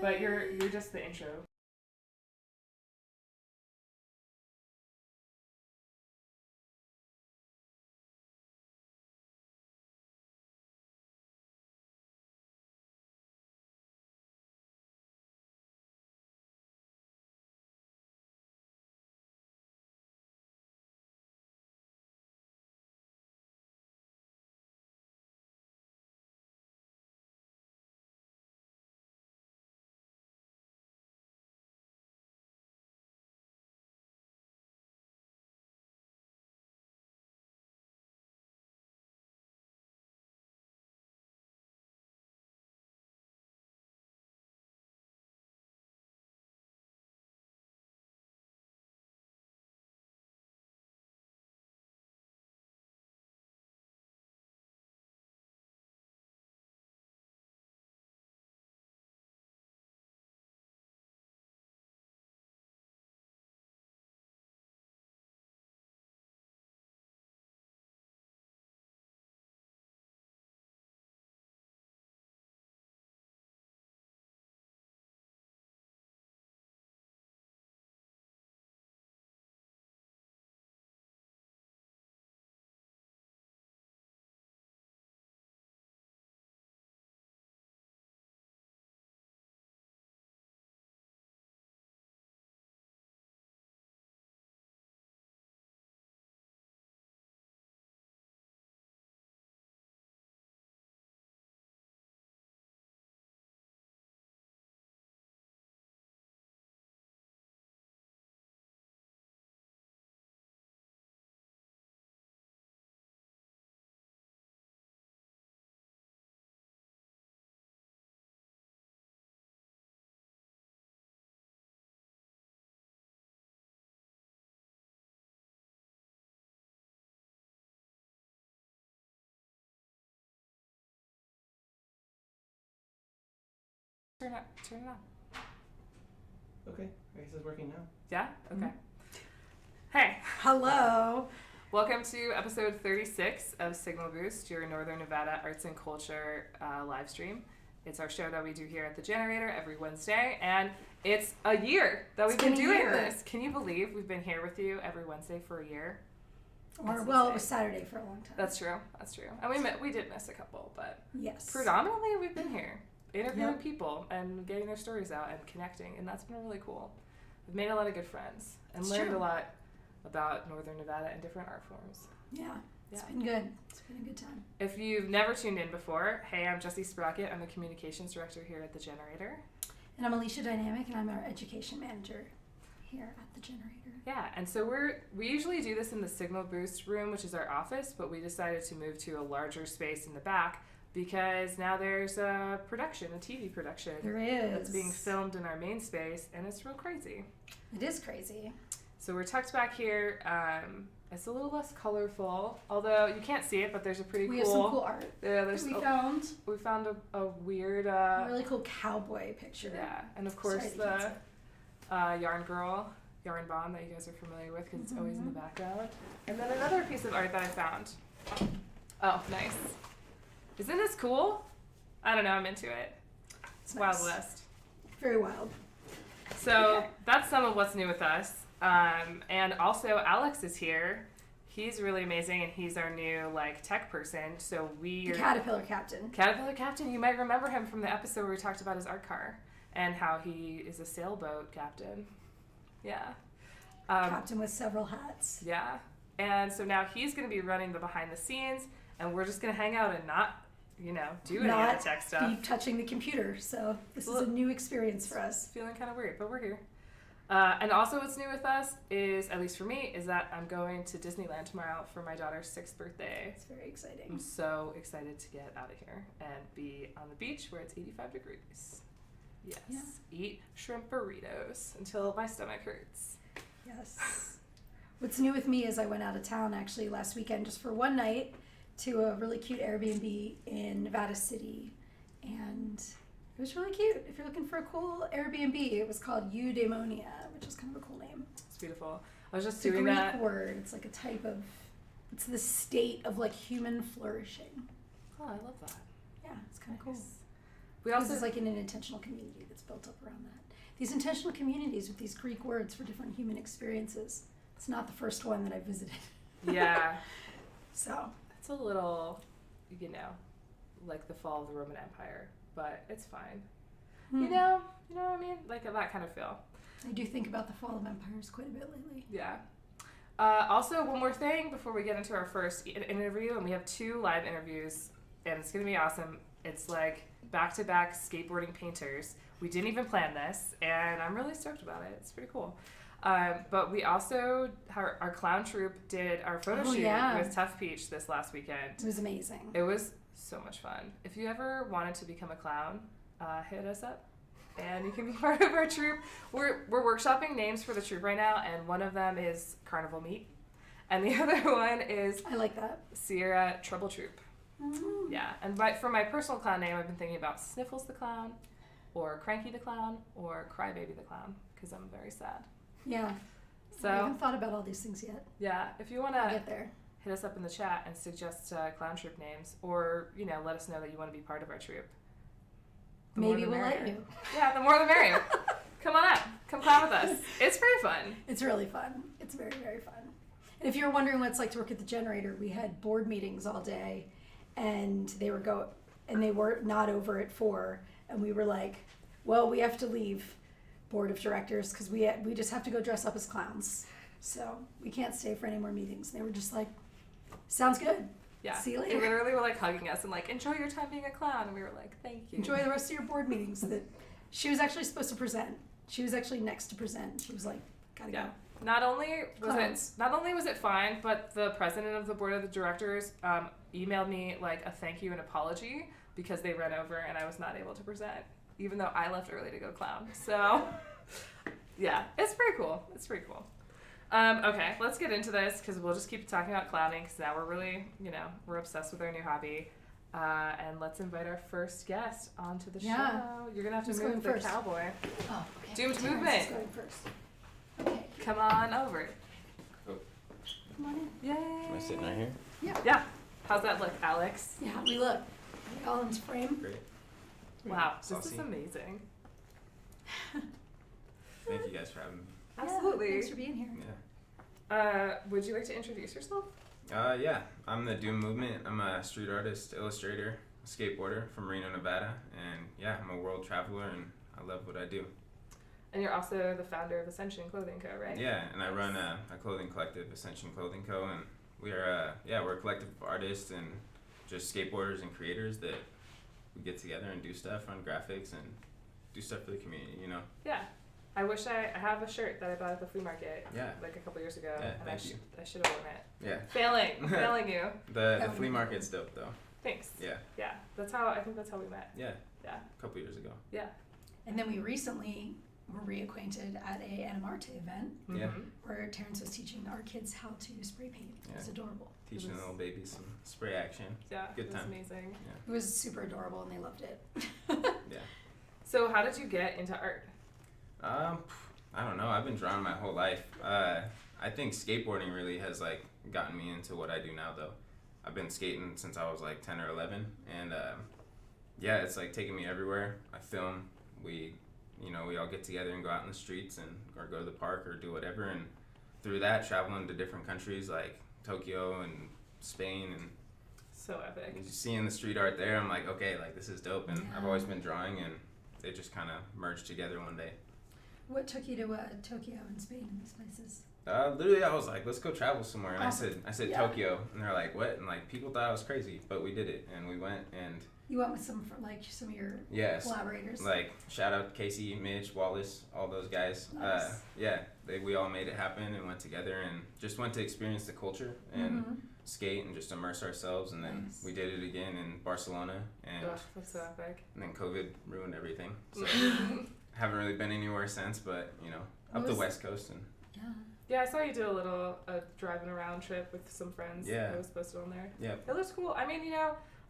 But you're just the intro. Turn it on. Okay, I guess it's working now. Yeah? Okay. Mm-hmm. Hey. Hello. Welcome to episode 36 of Signal Boost, your Northern Nevada arts and culture live stream. It's our show that we do here at the Generator every Wednesday, and it's a year that we've been doing this. Can you believe we've been here with you every Wednesday for a year? Or, well, it was Saturday for a long time. That's true. And we did miss a couple, but yes, predominantly we've been here interviewing people and getting their stories out and connecting, and that's been really cool. We've made a lot of good friends and learned a lot about Northern Nevada and different art forms. Yeah, it's been good. It's been a good time. If you've never tuned in before, hey, I'm Jessie Sprocket. I'm the communications director here at the Generator. And I'm Alicia Dynamic, and I'm our education manager here at the Generator. Yeah, and so we usually do this in the Signal Boost room, which is our office, but we decided to move to a larger space in the back because now there's a TV production. There is. That's being filmed in our main space, and it's real crazy. It is crazy. So we're tucked back here. It's a little less colorful, although you can't see it, but there's a pretty We cool... have some cool art We found a weird... a really cool cowboy picture. Yeah, and of course the yarn bomb that you guys are familiar with because it's always in the background. And then another piece of art that I found. Oh, nice. Isn't this cool? I don't know, I'm into it. It's Wild West. Very wild. So that's some of what's new with us. And also Alex is here. He's really amazing, and he's our new tech person. So the Caterpillar Captain. Caterpillar Captain. You might remember him from the episode where we talked about his art car and how he is a sailboat captain. Yeah. Captain with several hats. Yeah. And so now he's going to be running the behind the scenes, and we're just going to hang out and not, do any of the tech stuff. Be touching the computer. So this is a new experience for us. Feeling kind of weird, but we're here. And also what's new with us is, at least for me, is that I'm going to Disneyland tomorrow for my daughter's 6th birthday. It's very exciting. I'm so excited to get out of here and be on the beach where it's 85 degrees. Yes. Yeah. Eat shrimp burritos until my stomach hurts. Yes. What's new with me is I went out of town actually last weekend just for one night to a really cute Airbnb in Nevada City, and it was really cute. If you're looking for a cool Airbnb, it was called Eudaimonia, which is kind of a cool name. It's beautiful. I was just it's doing that. It's a Greek word. It's like a type of, it's the state of human flourishing. Oh, I love that. Yeah, it's kind of cool. We Because also it's like an intentional community that's built up around that. These intentional communities with these Greek words for different human experiences. It's not the first one that I visited. yeah, So it's a little, like the fall of the Roman Empire, but it's fine. You know what I mean? Like that kind of feel. I do think about the fall of empires quite a bit lately. Yeah. Also, one more thing before we get into our first interview, and we have 2 live interviews, and it's going to be awesome. It's like back-to-back skateboarding painters. We didn't even plan this, and I'm really stoked about it. It's pretty cool. But we also, our clown troupe did our photo shoot with Tough Peach this last weekend. It was amazing. It was so much fun. If you ever wanted to become a clown, hit us up. And you can be part of our troupe. We're workshopping names for the troupe right now, and one of them is Carnival Meat, and the other one is I like that. Sierra Trouble Troupe. Yeah, and for my personal clown name, I've been thinking about Sniffles the Clown, or Cranky the Clown, or Crybaby the Clown, because I'm very sad. Yeah. So I haven't thought about all these things yet. yeah, if you want I'll to get there. hit us up in the chat and suggest clown troupe names, or let us know that you want to be part of our troupe. Maybe we'll let you. Yeah, the more the merrier. Come on up. Come clown with us. It's pretty fun. It's really fun. It's very, very fun. And if you're wondering what it's like to work at the generator, we had board meetings all day, and they were not over at 4, and we were like, well, we have to leave board of directors because we just have to go dress up as clowns, so we can't stay for any more meetings. And they were just like, sounds good. Yeah. See you They later. literally were like hugging us and like, enjoy your time being a clown. And we were like, thank you. Enjoy the rest of your board meetings. That she was actually supposed to present. She was actually next to present. She was like, gotta go. Not only Clowns. was it fine, but the president of the board of the directors emailed me like a thank you and apology because they ran over and I was not able to present, even though I left early to go clown. So yeah, it's pretty cool. Okay, let's get into this because we'll just keep talking about clowning because now we're really, we're obsessed with our new hobby. And let's invite our first guest onto the show. You're going to have to move the cowboy. Oh, okay. Doomed Terrence movement. is going first. Okay. Come on over. Oh. Come on in. Yay. Am I sitting right here? Yeah. How's that look, Alex? Yeah, we look. Are we all in frame? Great. Wow, this Saucy. is amazing. Thank you guys for having me. Absolutely. Yeah, thanks for being here. Yeah. Would you like to introduce yourself? Yeah. I'm the Doom Movement. I'm a street artist, illustrator, skateboarder from Reno, Nevada, and yeah, I'm a world traveler and I love what I do. And you're also the founder of Ascension Clothing Co., right? Yeah, and I run a clothing collective, Ascension Clothing Co., and we are we're a collective of artists and just skateboarders and creators that we get together and do stuff, run graphics, and do stuff for the community. Yeah. I wish I have a shirt that I bought at the flea market like a couple years ago, Yeah, and thank you. I should have worn it. Yeah. Failing you. The flea market's dope though. Thanks. Yeah. Yeah, I think that's how we met. Yeah. Yeah. A couple years ago. Yeah. And then we recently were reacquainted at a Animarte event Yeah. where Terrence was teaching our kids how to spray paint. It was adorable. Teaching the little babies some spray action. Yeah, Good it was time. amazing. It was super adorable and they loved it. Yeah. So how did you get into art? I don't know. I've been drawing my whole life. I think skateboarding really has like gotten me into what I do now though. I've been skating since I was like 10 or 11 and yeah, it's like taking me everywhere. I film. We all get together and go out in the streets or go to the park or do whatever, and through that traveling to different countries like Tokyo and Spain, and So epic. just seeing the street art there, I'm like, okay, like this is dope. And I've always been drawing, and they just kind of merged together one day. What took you to Tokyo and Spain and these places? Literally, I was like, let's go travel somewhere, and Awesome. I said Yeah. Tokyo, and they're like, what? And like people thought I was crazy, but we did it, and we went, and You went with some of your yes, collaborators. like shout out Casey, Mitch, Wallace, all those guys. Nice. We all made it happen and went together and just went to experience the culture and skate and just immerse ourselves, and then Nice. we did it again in Barcelona, and Ugh, that's so epic. then COVID ruined everything. So haven't really been anywhere since, but up the West Coast and. Yeah. Yeah, I saw you do a little driving around trip with some friends. Yeah. That was posted on there. Yeah. It looks cool. I mean,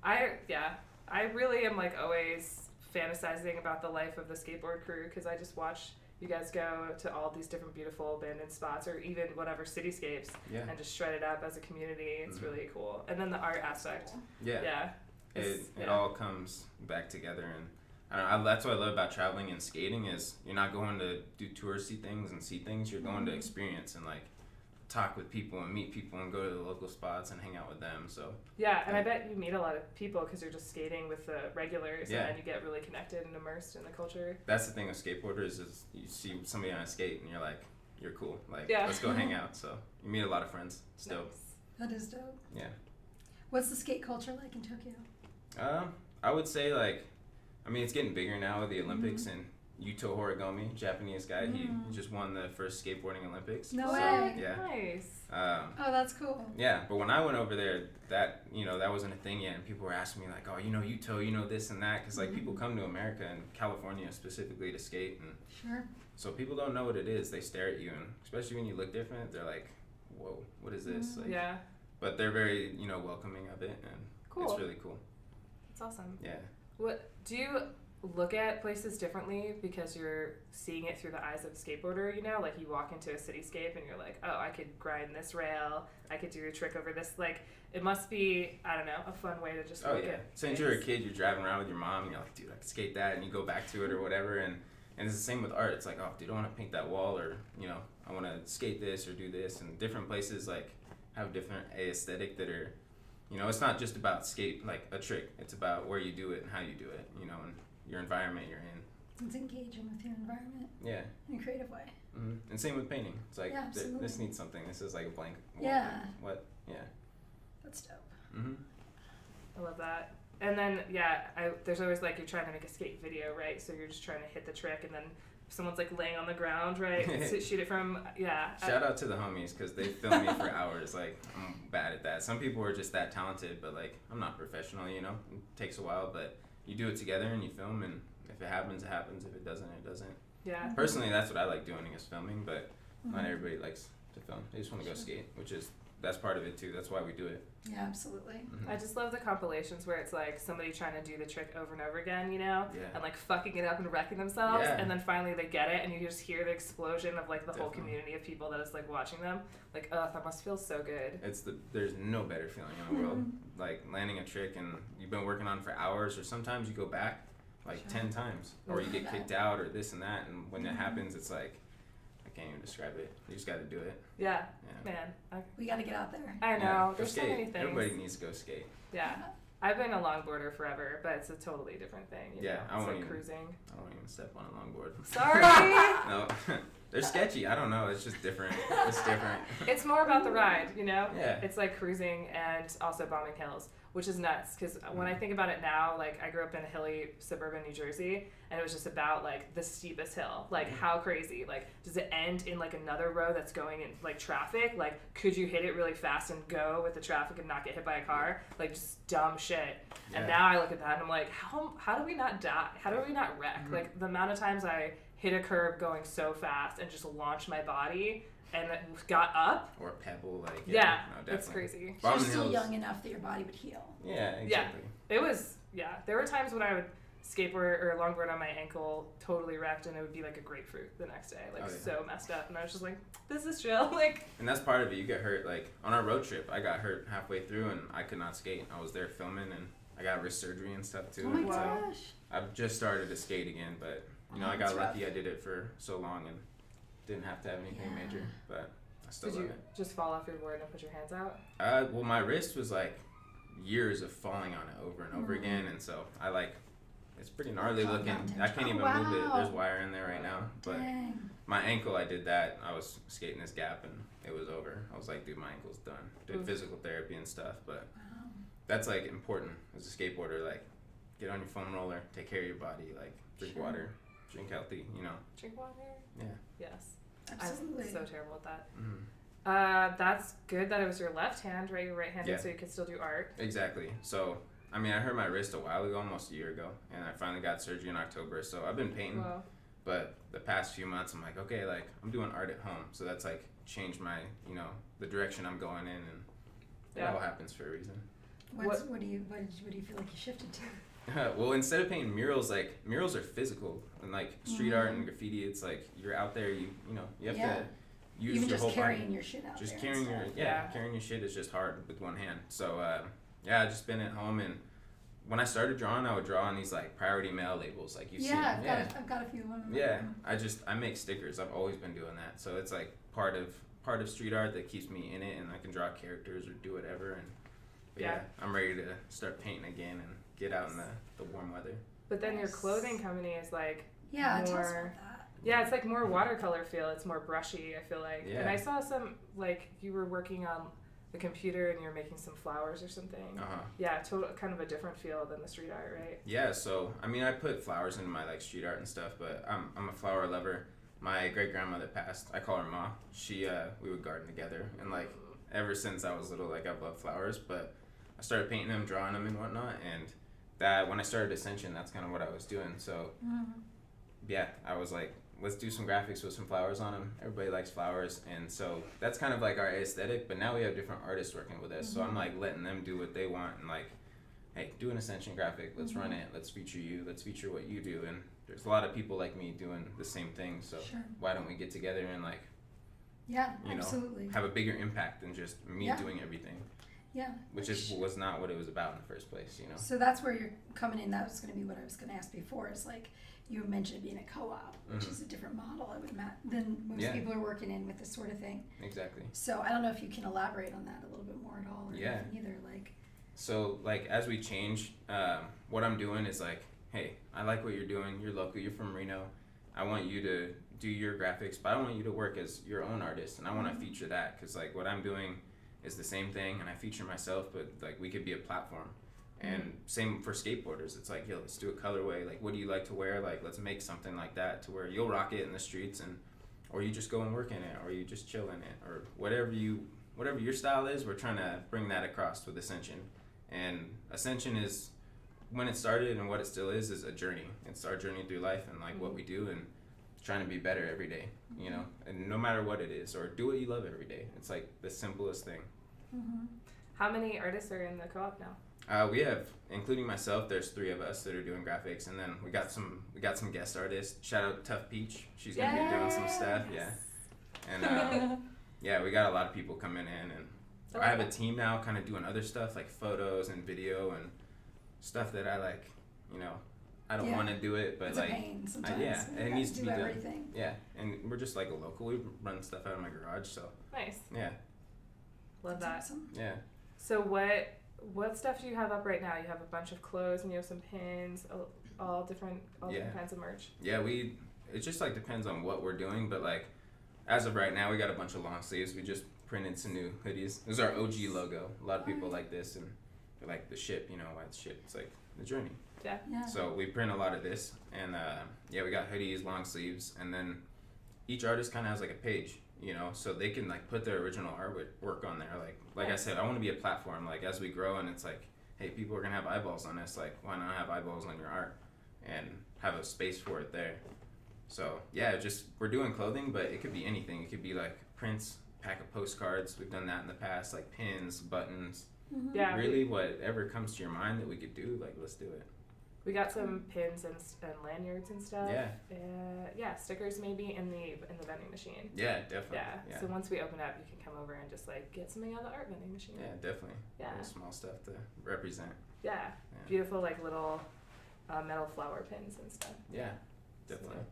I really am like always fantasizing about the life of the skateboard crew because I just watch you guys go to all these different beautiful abandoned spots or even whatever cityscapes and just shred it up as a community. It's really cool. And then the art aspect. Yeah. Yeah. It all comes back together, and I don't know, that's what I love about traveling and skating is you're not going to do touristy things and see things. You're going to experience and like talk with people and meet people and go to the local spots and hang out with them. So yeah, and I bet you meet a lot of people because you're just skating with the regulars, Yeah. and then you get really connected and immersed in the culture. that's the thing with skateboarders is you see somebody on a skate and you're like, you're cool. Like, Yeah. let's go hang out. So you meet a lot of friends. It's dope. Nice. That is dope. Yeah. What's the skate culture like in Tokyo? I would say like, I mean, it's getting bigger now with the Olympics and Yuto Horigome, Japanese guy, he just won the first skateboarding Olympics. No So, way. Yeah. Nice. Oh, that's cool. Yeah, but when I went over there, that that wasn't a thing yet, and people were asking me like, "Oh, Yuto, this and that," because like people come to America and California specifically to skate, and Sure. so people don't know what it is. They stare at you, and especially when you look different, they're like, "Whoa, what is this?" Like, Yeah. But they're very welcoming of it, and Cool. it's really cool. That's awesome. Yeah. What do you look at places differently because you're seeing it through the eyes of a skateboarder? Like you walk into a cityscape and you're like, oh, I could grind this rail, I could do a trick over this. Like it must be, I don't know, a fun way to just Oh look yeah. at Since you're a kid, you're driving around with your mom, and you're like, dude, I can skate that, and you go back to it or whatever, and it's the same with art. It's like, oh, dude, I want to paint that wall, or I want to skate this or do this, and different places like have different aesthetic that are, it's not just about skate like a trick. It's about where you do it and how you do it, and your environment you're in. It's engaging with your environment Yeah. in a creative way. Mm-hmm. And same with painting. It's like Yeah, absolutely. this needs something. This is like a blank wall. Yeah. What? Yeah. That's dope. Mm-hmm. I love that. And then, there's always like you're trying to make a skate video, right? So you're just trying to hit the trick, and then someone's like laying on the ground, right? So shoot it from, Shout out to the homies because they film me for hours. Like, I'm bad at that. Some people are just that talented, but like, I'm not professional, It takes a while, but you do it together and you film, and if it happens, it happens. If it doesn't, it doesn't. Yeah. Personally, that's what I like doing is filming, but not everybody likes to film. They just want to go skate, that's part of it too. That's why we do it. Yeah, absolutely. Mm-hmm. I just love the compilations where it's like somebody trying to do the trick over and over again, Yeah. and like fucking it up and wrecking themselves, Yeah. and then finally they get it, and you just hear the explosion of like the whole Definitely. community of people that is like watching them. Like, oh, that must feel so good. There's no better feeling in the world. Like landing a trick and you've been working on it for hours, or sometimes you go back like Sure. 10 times, or you get kicked out, or this and that, and when it happens, it's like, I can't even describe it. You just got to do it. Yeah, Yeah. man. We got to get out there. I know. Yeah, go There's so skate. many things. Everybody needs to go skate. Yeah. I've been a longboarder forever, but it's a totally different thing. Yeah, I it's won't like even- cruising. I don't even step on a longboard. Sorry. No, they're sketchy. I don't know. It's just different. It's different. It's more about the ride, Yeah. It's like cruising and also bombing hills, which is nuts. Because when I think about it now, like I grew up in a hilly suburban New Jersey, and it was just about like the steepest hill. Like how crazy? Like does it end in like another road that's going in like traffic? Like could you hit it really fast and go with the traffic and not get hit by a car? Like just dumb shit. Yeah. And now I look at that and I'm like, how do we not die? How do we not wreck? Like the amount of times I hit a curb going so fast and just launched my body and got up. Or a pebble, like Yeah, no, definitely. it's crazy. So you're Bombing still hills. young enough that your body would heal. Yeah, exactly. It was, there were times when I would skateboard or longboard on my ankle totally wrecked, and it would be like a grapefruit the next day, like so messed up, and I was just like, this is chill. Like, And that's part of it. You get hurt. Like on our road trip, I got hurt halfway through, and I could not skate. I was there filming, and I got wrist surgery and stuff too. Oh my and so gosh. I've just started to skate again, but I That's got lucky. rough. I did it for so long and didn't have to have anything major, but I still did love you it. just fall off your board and put your hands out? Well, my wrist was like years of falling on it over and over again, and so it's pretty gnarly Oh, looking. mountain I can't even trauma. move it. Wow. There's wire in there right now, but Dang. my ankle, I did that. I was skating this gap and it was over. I was like, dude, my ankle's done. Did Oof. physical therapy and stuff, but Wow. that's like important as a skateboarder. Like, get on your foam roller, take care of your body, like drink Sure. water, drink healthy. Drink water? Yeah. Yes. Absolutely. I'm so terrible at that. Mm-hmm. That's good that it was your left hand, right? You're right-handed, Yeah. so you could still do art. Exactly. So, I mean, I hurt my wrist a while ago, almost a year ago, and I finally got surgery in October. So I've been painting, Wow. but the past few months, I'm like, okay, like I'm doing art at home, so that's like changed my, the direction I'm going in, and it all happens for a reason. What do you feel like you shifted to? Well, instead of painting murals, like murals are physical, and like street art and graffiti, it's like you're out there, you have Yeah. to use Even your just whole carrying body. your shit out Just there. carrying and your stuff. carrying your shit is just hard with one hand. So I've just been at home and when I started drawing, I would draw on these like priority mail labels, like you've seen. I've got a few of them. Yeah, I make stickers. I've always been doing that, so it's like part of street art that keeps me in it, and I can draw characters or do whatever. And yeah, I'm ready to start painting again and get out in the warm weather. But then your clothing company is like tell us about more. that. Yeah, it's like more watercolor feel. It's more brushy, I feel like. Yeah. And I saw some, like, you were working on the computer and you're making some flowers or something. Yeah, kind of a different feel than the street art, right? Yeah, so I mean, I put flowers into my like street art and stuff, but I'm a flower lover. My great grandmother passed. I call her Ma. She we would garden together, and like ever since I was little, like I've loved flowers. But I started painting them, drawing them, and whatnot. And that when I started Ascension, that's kind of what I was doing. So yeah, I was like, let's do some graphics with some flowers on them. Everybody likes flowers, and so that's kind of like our aesthetic. But now we have different artists working with us, so I'm like letting them do what they want, and like, hey, do an Ascension graphic. Let's run it. Let's feature you. Let's feature what you do. And there's a lot of people like me doing the same thing. So why don't we get together and like, absolutely. have a bigger impact than just me doing everything. Yeah. Which was not what it was about in the first place, you know. So that's where you're coming in. That was going to be what I was going to ask before. Is like you mentioned being a co-op, which is a different model, I would imagine, than most people are working in with this sort of thing. Exactly. So I don't know if you can elaborate on that a little bit more at all, or either. Like. So like as we change, what I'm doing is like, hey, I like what you're doing. You're local. You're from Reno. I want you to do your graphics, but I want you to work as your own artist, and I want to feature that because like what I'm doing is the same thing, and I feature myself, but like we could be a platform. And same for skateboarders. It's like, yo, let's do a colorway. Like, what do you like to wear? Like, let's make something like that to where you'll rock it in the streets, and or you just go and work in it, or you just chill in it, or whatever your style is. We're trying to bring that across with Ascension, and Ascension is when it started and what it still is a journey. It's our journey through life and like what we do and trying to be better every day, you know, and no matter what it is, or do what you love every day. It's like the simplest thing. How many artists are in the co-op now? We have, including myself, there's 3 of us that are doing graphics, and then we got some guest artists. Shout out Tough Peach, she's gonna be doing some stuff, and yeah, we got a lot of people coming in, and I have a team now, kind of doing other stuff like photos and video and stuff that I like, you know. I don't want to do it, but it's like, a pain sometimes. it needs to be everything. done. Yeah, and we're just like a local. We run stuff out of my garage, so Nice. yeah. Love That's that. awesome. Yeah. So what stuff do you have up right now? You have a bunch of clothes and you have some pins, all different kinds of merch. Yeah, it just like depends on what we're doing, but like as of right now, we got a bunch of long sleeves. We just printed some new hoodies. This is our OG logo. A lot of people like this, and they like the ship. You know why it's ship? It's like the journey. Yeah. So we print a lot of this, and we got hoodies, long sleeves, and then each artist kind of has like a page, you know, so they can like put their original artwork on there. Like I said, I want to be a platform. Like as we grow, and it's like, hey, people are gonna have eyeballs on us. Like why not have eyeballs on your art and have a space for it there? So yeah, just we're doing clothing, but it could be anything. It could be like prints, pack of postcards. We've done that in the past, like pins, buttons. Yeah. Really, whatever comes to your mind that we could do, like let's do it. We got some pins and lanyards and stuff. Yeah. Stickers maybe in the vending machine. Yeah, definitely. Yeah. So once we open up, you can come over and just like get something out of the art vending machine. Yeah, definitely. Yeah. Little small stuff to represent. Yeah. Beautiful like little metal flower pins and stuff. Yeah, definitely.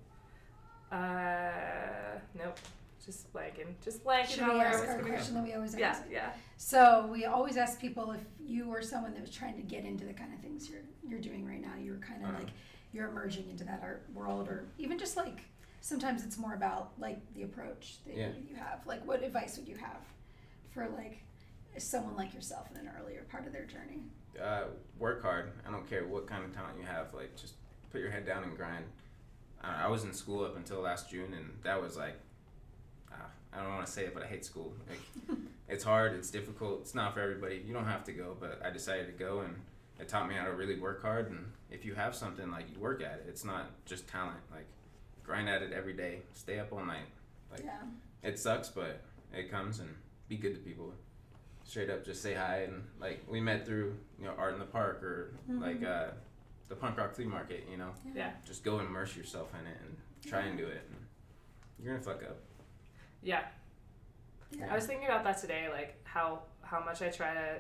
Nope. Just blanking Should on we where I ask was our gonna question go. that we always ask? Yeah. So we always ask people if you were someone that was trying to get into the kind of things you're doing right now. You're kind of like you're emerging into that art world, or even just like sometimes it's more about like the approach that you have. Like, what advice would you have for like someone like yourself in an earlier part of their journey? Work hard. I don't care what kind of talent you have. Like, just put your head down and grind. I was in school up until last June, and that was like. I don't want to say it, but I hate school. Like, it's hard, it's difficult, it's not for everybody. You don't have to go, but I decided to go, and it taught me how to really work hard. And if you have something, like, you work at it. It's not just talent. Like, grind at it every day. Stay up all night. Like, it sucks, but it comes, and be good to people. Straight up, just say hi, and like we met through art in the park or like the punk rock flea market. Yeah. Just go immerse yourself in it and try and do it, and you're gonna fuck up. Yeah. I was thinking about that today, like how much I try to,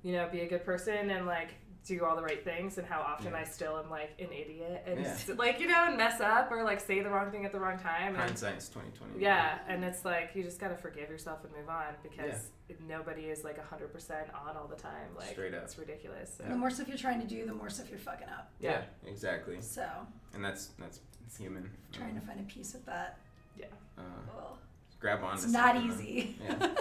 be a good person and like do all the right things and how often Yeah. I still am like an idiot and Yeah. like, you know, and mess up or like say the wrong thing at the wrong time. And, Hindsight's 20/20. yeah, and it's like you just gotta forgive yourself and move on because nobody is like 100% on all the time. Like Straight up. it's ridiculous. So. The more stuff you're trying to do, the more stuff you're fucking up. Yeah, exactly. So And that's human. trying to find a piece of that. Well, Grab on. it's to not something, easy. Yeah.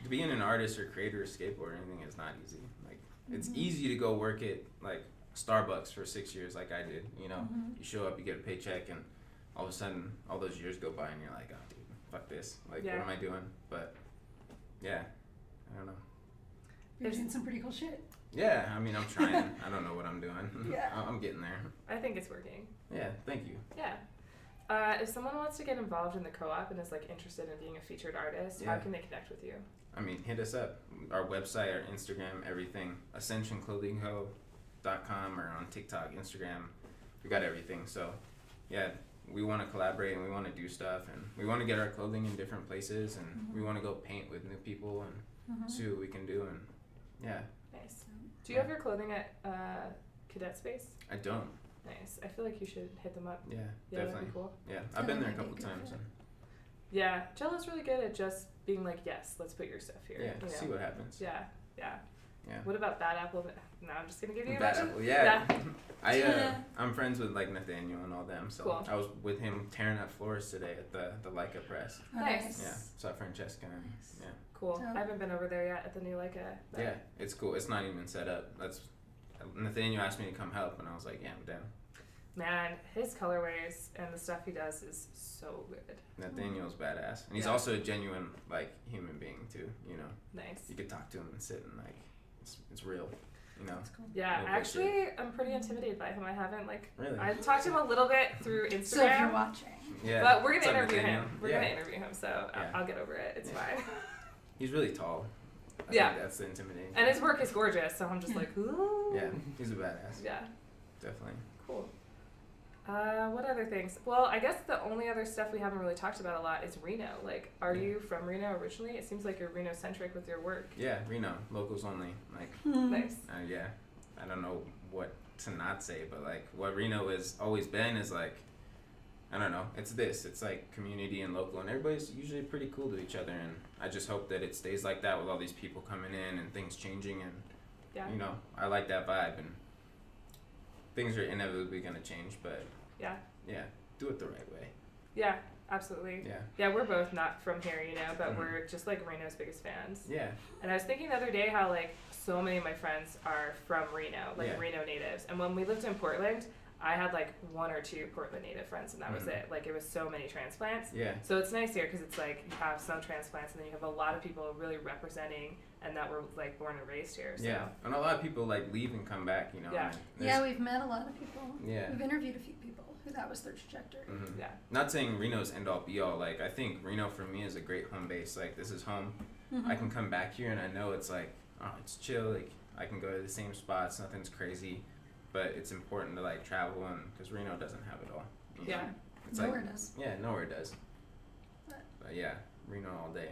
Being an artist or creator of skateboard or anything is not easy. Like it's easy to go work at like Starbucks for 6 years, like I did. You know, you show up, you get a paycheck, and all of a sudden, all those years go by, and you're like, oh, dude, fuck this. Like, what am I doing? But yeah, I don't know. You're doing some pretty cool shit. Yeah, I mean, I'm trying. I don't know what I'm doing. Yeah. I'm getting there. I think it's working. Yeah, thank you. Yeah. If someone wants to get involved in the co-op and is like interested in being a featured artist, how can they connect with you? I mean, hit us up. Our website, our Instagram, everything. AscensionClothingCo.com or on TikTok, Instagram. We got everything. So, yeah, we want to collaborate and we want to do stuff and we want to get our clothing in different places and we want to go paint with new people and see what we can do and yeah. Nice. Do you have your clothing at Cadet Space? I don't. Nice. I feel like you should hit them up. Yeah, Yeah, definitely. that'd be cool. Yeah, I've been there a couple times. And Yeah, Jello's really good at just being like, yes, let's put your stuff here. yeah, you know? see what happens. Yeah. Yeah. What about Bad Apple? No, I'm just gonna give you a Bad mention. Apple, yeah. I'm friends with like Nathaniel and all them, so Cool. I was with him tearing up floors today at the Leica press. Nice. Yeah, saw Francesca and yeah. Cool. So- I haven't been over there yet at the new Leica. but- Yeah, it's cool. It's not even set up. Nathaniel asked me to come help, and I was like, yeah, I'm down. Man, his colorways and the stuff he does is so good. Nathaniel's badass, and he's Yeah. also a genuine like human being too. You know, Nice. you could talk to him and sit and like it's real. You know. That's cool. Yeah, No actually, I'm pretty intimidated by him. I haven't Really? I talked to him a little bit through Instagram. So if you're watching, Yeah. But we're What's gonna up, interview Nathaniel? him. We're gonna interview him, so Yeah. I'll get over it. It's Yeah. fine. He's really tall. I Yeah. think that's the intimidating. And his work is gorgeous, so I'm just like, ooh. Yeah, he's a badass. Yeah. Definitely. Cool. What other things? Well, I guess the only other stuff we haven't really talked about a lot is Reno. Like, are you from Reno originally? It seems like you're Reno-centric with your work. Yeah, Reno, locals only. Like, Nice. yeah, I don't know what to not say, but like what Reno has always been is like, I don't know, it's like community and local, and everybody's usually pretty cool to each other, and I just hope that it stays like that with all these people coming in and things changing, and Yeah. you know, I like that vibe, and things are inevitably gonna change, but Yeah. do it the right way. Yeah, absolutely. Yeah. Yeah, we're both not from here, you know, but we're just like Reno's biggest fans. Yeah. And I was thinking the other day how like so many of my friends are from Reno, like Yeah. Reno natives. And when we lived in Portland, I had like one or two Portland native friends, and that was it. Like it was so many transplants. Yeah. So it's nice here because it's like you have some transplants, and then you have a lot of people really representing and that were like born and raised here. So. Yeah. And a lot of people like leave and come back, you know. Yeah. and yeah, there's- we've met a lot of people. Yeah. We've interviewed a few people who that was their trajectory. Mhm. Yeah. Not saying Reno's end all be all. Like I think Reno for me is a great home base. Like this is home. I can come back here and I know it's like, oh, it's chill. Like I can go to the same spots. Nothing's crazy, but it's important to like travel and because Reno doesn't have it all. you know? Yeah. It's Nowhere like, does. yeah, nowhere does. But- But yeah, Reno all day.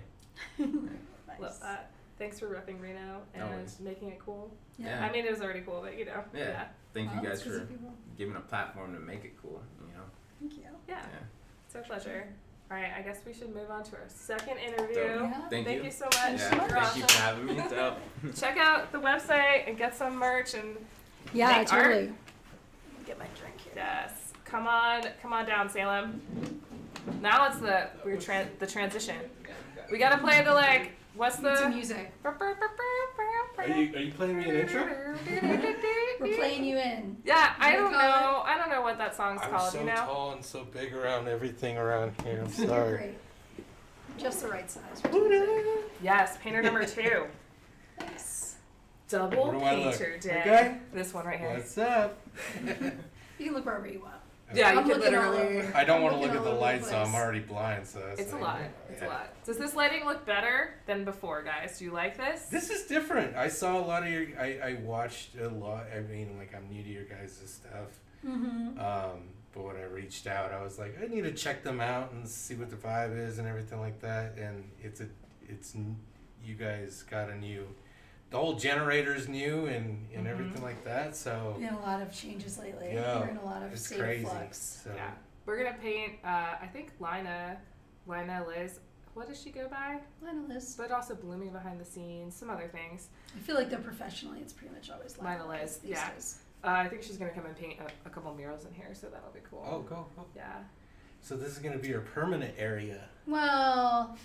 Nice. Love that. Thanks for repping Reno and Always. making it cool. Yeah. I mean, it was already cool, but you know. Yeah. Thank you Well, guys it's 'cause for of people. giving a platform to make it cool. You know. Thank you. Yeah. Yeah. It's our pleasure. All right, I guess we should move on to our second interview. Dope. Yeah. Thank you. so much. Yeah. You're Thank awesome. you for having me. Dope. Check out the website and get some merch and Yeah, Make art. totally. Get my drink here. yes, come on down, Salem. Now it's the weird the transition. We gotta play the like what's Need some the music. Are you playing me an intro? We're playing you in. Yeah, I What do don't you call know. I don't know what that song's I'm called. so You know? tall and so big around everything around here. I'm You're sorry. great. Just the right size. For music. Yes, painter number 2. Nice. Double Where do I look? painter day. Okay. This one right here. What's up? You can look wherever you want. Yeah, you I'm could looking all literally. over. I don't I'm want to looking look at the all over lights, so place. I'm already blind. So that's It's a like- lot. It's a yeah. lot. Does this lighting look better than before, guys? Do you like this? This is different. I saw a lot of your. I watched a lot. I mean, like I'm new to your guys' stuff. Mm-hmm. But when I reached out, I was like, I need to check them out and see what the vibe is and everything like that. And you guys got a new the whole generator's new and Mhm. everything like that. So Been a lot of changes lately. Yeah, We're in a lot of it's state crazy. of flux. So Yeah. We're gonna paint. I think Lina Liz. What does she go by? Lina Liz. But also blooming behind the scenes, some other things. I feel like though professionally, it's pretty much always Lina Liz, these yeah. days. I think she's gonna come and paint a couple murals in here, so that'll be cool. oh, go. Yeah. So this is gonna be your permanent area Well,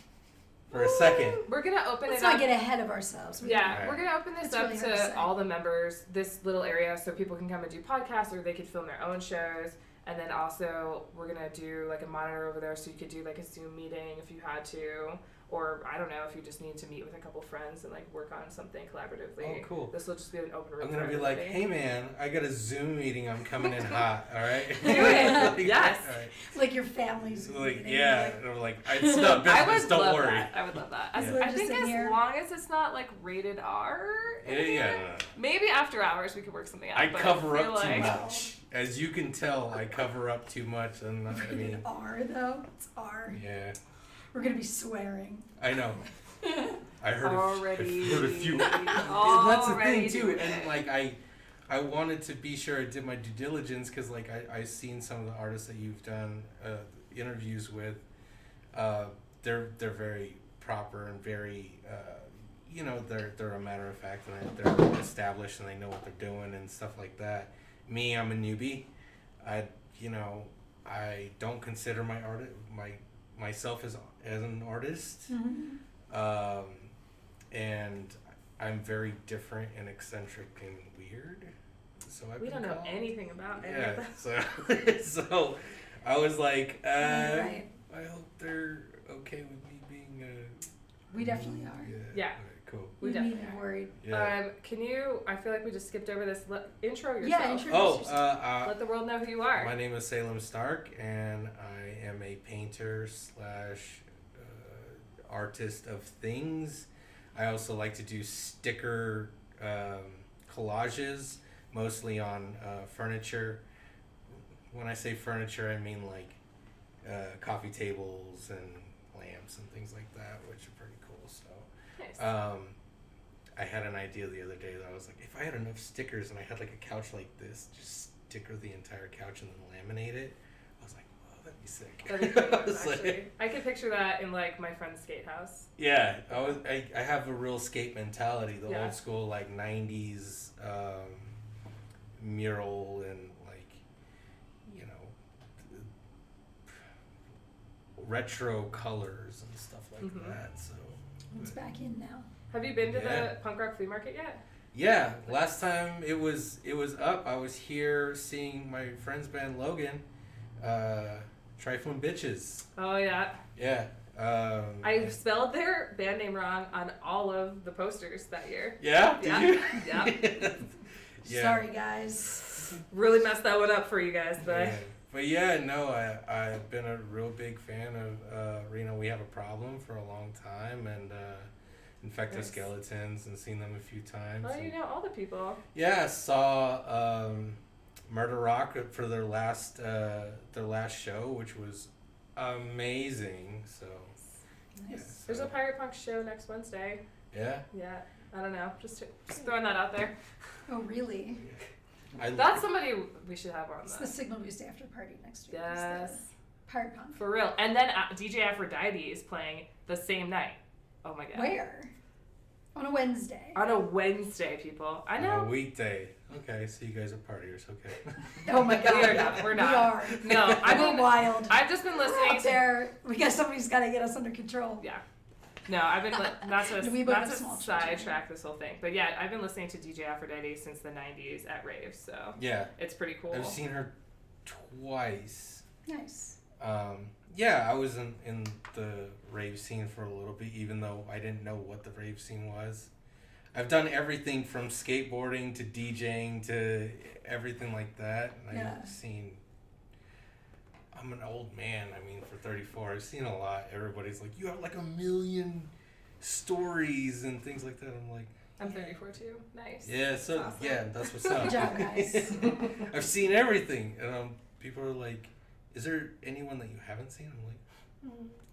for a second. We're gonna open let's it up. not get ahead of ourselves. Yeah, Right. we're gonna open this It's up really hard to say. to all the members, this little area, so people can come and do podcasts, or they could film their own shows. And then also, we're gonna do like a monitor over there, so you could do like a Zoom meeting if you had to, or I don't know, if you just need to meet with a couple friends and like work on something collaboratively. Oh, cool. This will just be an open room. I'm gonna for be like, everybody. hey man, I got a Zoom meeting. I'm coming in hot. All right. Do it. Like, Yes. all right. Like your family's Like meeting, yeah, like, and I'm like, it's not I business. would Don't love worry. that. I would love that. Yeah. So I just think in as here. long as it's not like rated R. Yeah. No. Maybe after hours we could work something out. I but cover feel up too like- much. As you can tell, I cover up too much, and I rated mean, R though. It's R. yeah, We're gonna be swearing. I know. I heard Already. I've heard a few. Already That's the thing too, doing and it. like I wanted to be sure I did my due diligence because like I seen some of the artists that you've done interviews with. They're very proper and very they're a matter of fact and they're established and they know what they're doing and stuff like that. Me, I'm a newbie. I don't consider myself as an artist. Mm-hmm. And I'm very different and eccentric and weird. So We don't know anything about any of Yeah. that. So I was like, Right. I hope they're okay with me being. We definitely are. Yeah. Alright, cool. We You need definitely to are. worried. Yeah. Can you? I feel like we just skipped over this. Intro yourself. Yeah, introduce Oh, yourself. Let the world know who you are. my name is Salem Stark, and I am a painter / artist of things. I also like to do sticker collages, mostly on furniture. When I say furniture, I mean like coffee tables and lamps and things like that, which are pretty cool. So Nice. I had an idea the other day that I was like, if I had enough stickers and I had like a couch like this, just sticker the entire couch and then laminate it. I was like, oh, that'd be sick. That'd be I cool, was like- actually. I could picture that in like my friend's skate house. yeah, I have a real skate mentality, the Yeah. old school like 90s mural and like, you know, retro colors and stuff like Mhm. that. So It's back in now. Have you been to Yeah. the punk rock flea market yet? yeah, last time it was up, I was here seeing my friend's band Logan, Trifling Bitches. Oh yeah. Yeah. I spelled their band name wrong on all of the posters that year. Yeah? Did Yeah. you? Yeah. Yeah. Sorry, guys. Really messed that one up for you guys, but Yeah. But yeah, no, I've been a real big fan of Reno. We Have a Problem for a long time, and Infected Nice. Skeletons, and seen them a few times. well, you and- know all the people. Yeah, I saw Murder Rock for their last show, which was amazing. So Nice. yeah, There's so- a pirate punk show next Wednesday. yeah. Yeah, I don't know. Just throwing that out there. Oh, really? That's somebody we should have on It's the the. Signal Boost after party next week. It's Yes, the Pirate Punk. for real. And then DJ Aphrodite is playing the same night. Oh my god. Where? On a Wednesday. On a Wednesday, people. I On know. a weekday. Okay, so you guys are partiers. Okay. Oh my god. We are not. We're not. We are. No, I We're mean, wild. I've just been We're listening out to. there. We got somebody's got to get us under control. Yeah. No, I've been not to We both not have to small children. sidetrack this whole thing, but yeah, I've been listening to DJ Aphrodite since the '90s at raves, so Yeah, it's pretty cool. I've seen her twice. Nice. Yeah, I was in the rave scene for a little bit, even though I didn't know what the rave scene was. I've done everything from skateboarding to DJing to everything like that. And Yeah. I've seen. I'm an old man. I mean, for 34, I've seen a lot. Everybody's like, you have like 1 million stories and things like that. I'm like, I'm 34 too. Nice. yeah, so Awesome. yeah, that's what's up. Good job, guys. I've seen everything, and people are like, "Is there anyone that you haven't seen?" I'm like,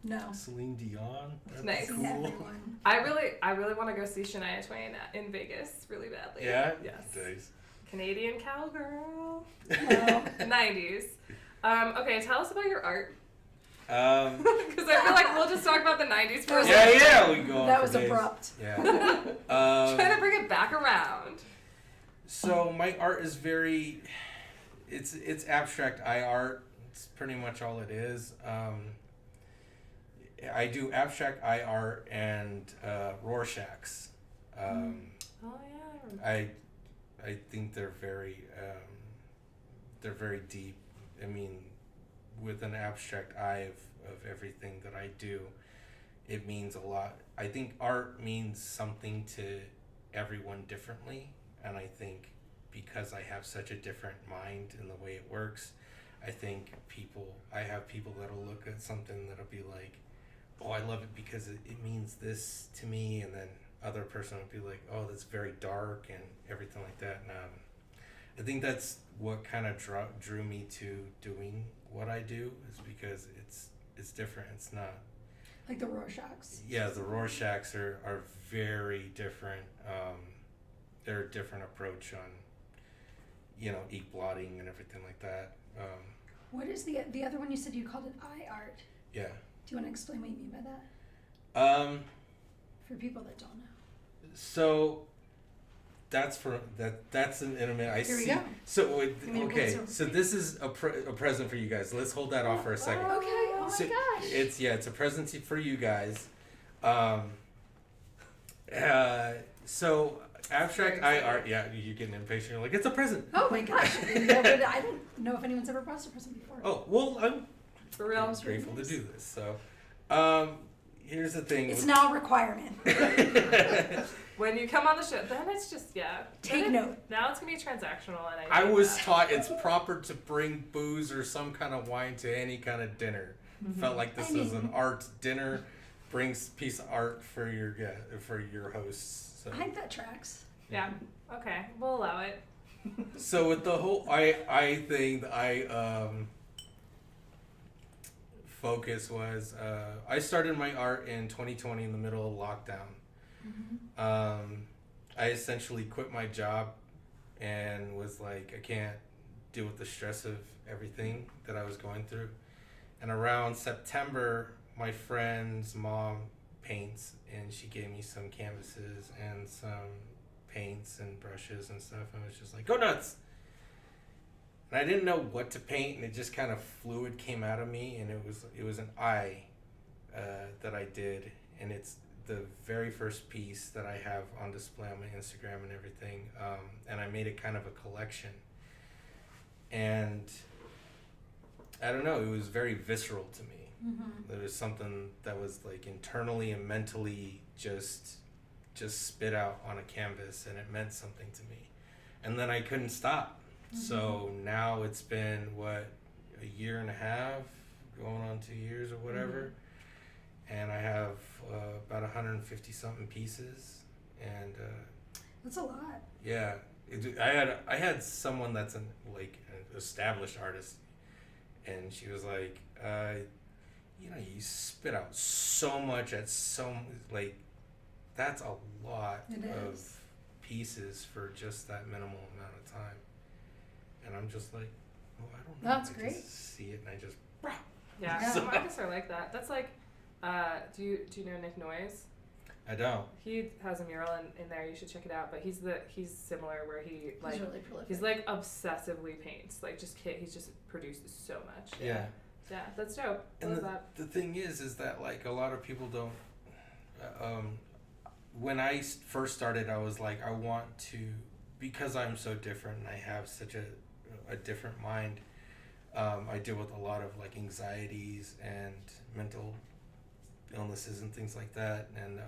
No. Celine Dion. That's Nice. Seen everyone. I really want to go see Shania Twain in Vegas really badly. Yeah. Yes. Nice. Canadian cowgirl. No. 90s. Okay, tell us about your art. Um, Because I feel like we'll just talk about the 90s for a yeah, second. yeah, we can go on That for was days. abrupt. Yeah. Trying to bring it back around. So my art is very, it's abstract eye art. It's pretty much all it is. I do abstract eye art and Rorschachs. Oh yeah. I think they're very deep. I mean, with an abstract eye of everything that I do, it means a lot. I think art means something to everyone differently, and I think because I have such a different mind in the way it works, I think I have people that'll look at something that'll be like, oh, I love it because it means this to me, and then other person will be like, oh, that's very dark and everything like that. And I think that's what kind of drew me to doing what I do, is because it's different. It's not Like the Rorschachs. yeah, the Rorschachs are very different. They're a different approach on, ink blotting and everything like that. What is the other one you said you called it eye art? Yeah. Do you want to explain what you mean by that? For people that don't know. So that's an internet. Here we see. go. So Give me a okay, closer. so this is a present for you guys. Let's hold that off for a second. Okay, oh my So gosh. it's a present for you guys. So abstract eye art. Yeah, you're getting impatient. You're like, it's a present. Oh my gosh. I don't know if anyone's ever brought us a present before. Oh well, I'm For real. grateful to do this. So, here's the thing. It's now a requirement. When you come on the show, then it's just, Take Then note. Now it's going to be transactional. And I hate was that. taught it's proper to bring booze or some kind of wine to any kind of dinner. Felt like this was an art dinner. Brings piece of art for your hosts. So. I think that tracks. Yeah. Okay. We'll allow it. So with the whole I thing, focus was I started my art in 2020 in the middle of lockdown. I essentially quit my job and was like, I can't deal with the stress of everything that I was going through. And around September, my friend's mom paints, and she gave me some canvases and some paints and brushes and stuff, and I was just like, go nuts. And I didn't know what to paint, and it just kind of fluid came out of me, and it was an eye that I did, and it's the very first piece that I have on display on my Instagram and everything, and I made it kind of a collection. And I don't know, it was very visceral to me. There was something that was like internally and mentally just spit out on a canvas, and it meant something to me. And then I couldn't stop. So now it's been, a year and a half, going on 2 years or whatever. And I have about 150 something pieces. And That's a lot. yeah, I had someone that's an established artist, and she was like, you spit out so much at that's a lot It of is. pieces for just that minimal amount of time. And I'm just like, oh, I don't know. That's I great. just see it and I just. Yeah. So- Some artists are like that. That's like, do you know Nick Noyes? I don't. He has a mural in there. You should check it out. But he's similar where he like He's really prolific. he's like obsessively paints. Like he's just produces so much. Yeah. Yeah, that's dope. And What was that? the thing is that like a lot of people don't. When I first started, I was like, I want to, because I'm so different and I have such a different mind. I deal with a lot of like anxieties and mental illnesses and things like that. And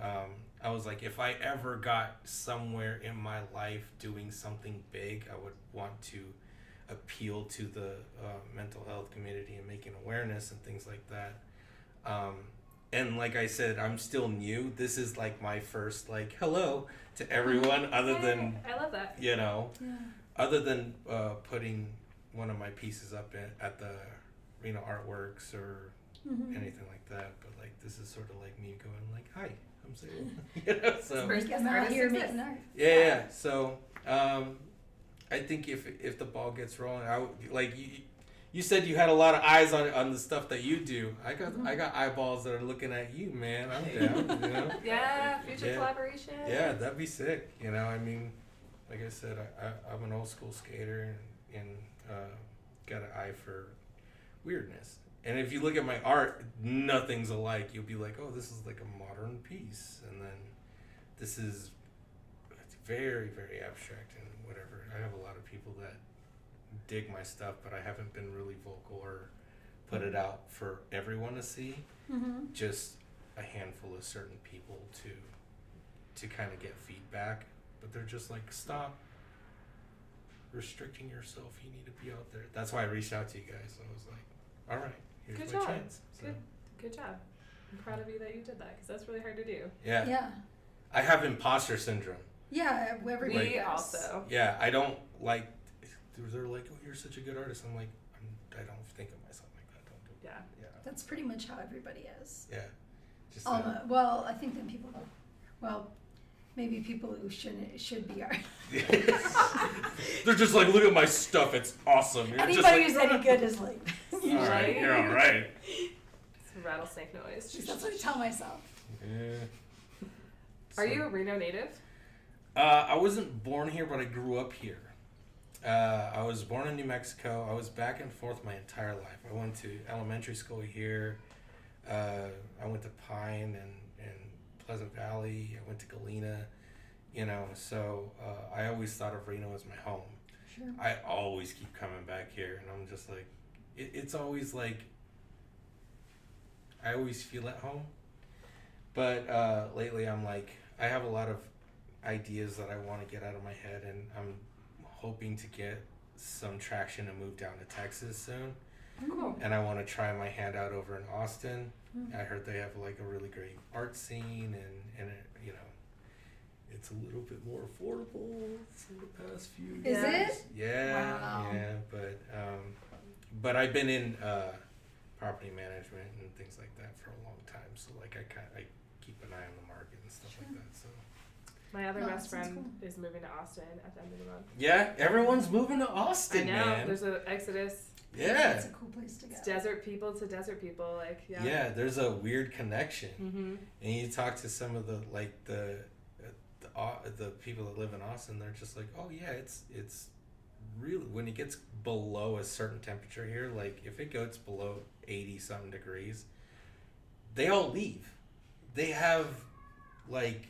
I was like, if I ever got somewhere in my life doing something big, I would want to appeal to the mental health community and making awareness and things like that. And like I said, I'm still new. This is like my first like hello to everyone, other than, I love that. Yeah. other than putting one of my pieces up at the Arena Artworks or anything like that. But like this is sort of like me going like, "Hi, I'm Salem." You know, so First I'm out artist here exists. making art. yeah. So I think if the ball gets rolling, I would, like you said you had a lot of eyes on the stuff that you do. I got eyeballs that are looking at you, man. I'm down. You know. Yeah, future Yeah. collaboration. Yeah, that'd be sick. You know, I mean, like I said, I'm an old school skater and got an eye for weirdness. And if you look at my art, nothing's alike. You'll be like, oh, this is like a modern piece. And then this is it's very, very abstract and whatever. I have a lot of people that dig my stuff, but I haven't been really vocal or put it out for everyone to see. Just a handful of certain people to kind of get feedback. But they're just like, stop restricting yourself. You need to be out there. That's why I reached out to you guys. So I was like, all right, here's Good my job. chance. So, Good job. I'm proud of you that you did that because that's really hard to do. yeah. Yeah. I have imposter syndrome. Yeah, everybody We does. also. Yeah, I don't like. They're like, oh, you're such a good artist. I'm like, I don't think of myself like that. Don't do Yeah. Yeah. That's pretty much how everybody is. Yeah. Just Well, I think then people, well, maybe people who should be art. they're just like, look at my stuff. It's awesome. You're just Anybody like, who's any good is like. all right, you're all right. Some rattlesnake noise. That's what I tell myself. Yeah. Are you a Reno native? I wasn't born here, but I grew up here. I was born in New Mexico. I was back and forth my entire life. I went to elementary school here. I went to Pine and Pleasant Valley. I went to Galena. You know, so I always thought of Reno as my home. Sure. I always keep coming back here, and I'm just like, it's always like, I always feel at home. But lately I'm like, I have a lot of ideas that I want to get out of my head, and I'm hoping to get some traction and move down to Texas soon. Cool. And I want to try my hand out over in Austin. I heard they have like a really great art scene, and it, you know, it's a little bit more affordable in the past few Is years. it? Yeah, Wow. yeah, but I've been in property management and things like that for a long time, so like I keep an eye on the market and stuff like that. So My other No, best that sounds friend cool. is moving to Austin at the end of the month. yeah, everyone's moving to Austin, I know. man. There's an exodus. Yeah, It's a cool place to go. It's desert people to desert people. Like, yeah. yeah. There's a weird connection. Mm-hmm. And you talk to some of the people that live in Austin, they're just like, oh yeah, it's really, when it gets below a certain temperature here, like if it goes below 80 something degrees, they all leave. They have like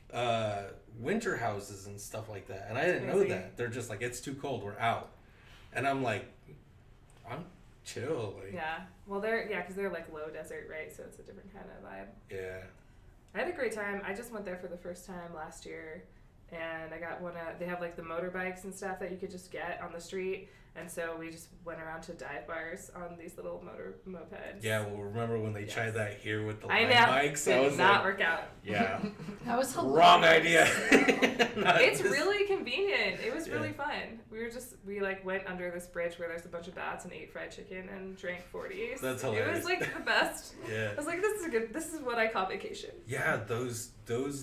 winter houses and stuff like that, and I didn't know crazy. that. They're just like, it's too cold, we're out. And I'm like, I'm chill, like Yeah. Well, because they're like low desert, right? So it's a different kind of vibe. yeah. I had a great time. I just went there for the first time last year, and I got they have like the motorbikes and stuff that you could just get on the street, and so we just went around to dive bars on these little mopeds. Yeah, well, remember when they tried that here with the I line know. bikes? Did I was not like, work out. yeah, That was hilarious. wrong idea. It's really convenient. It was really Yeah. fun. We like went under this bridge where there's a bunch of bats and ate fried chicken and drank 40s. That's It hilarious. was like the best. Yeah. I was like, this is what I call vacation. Yeah, those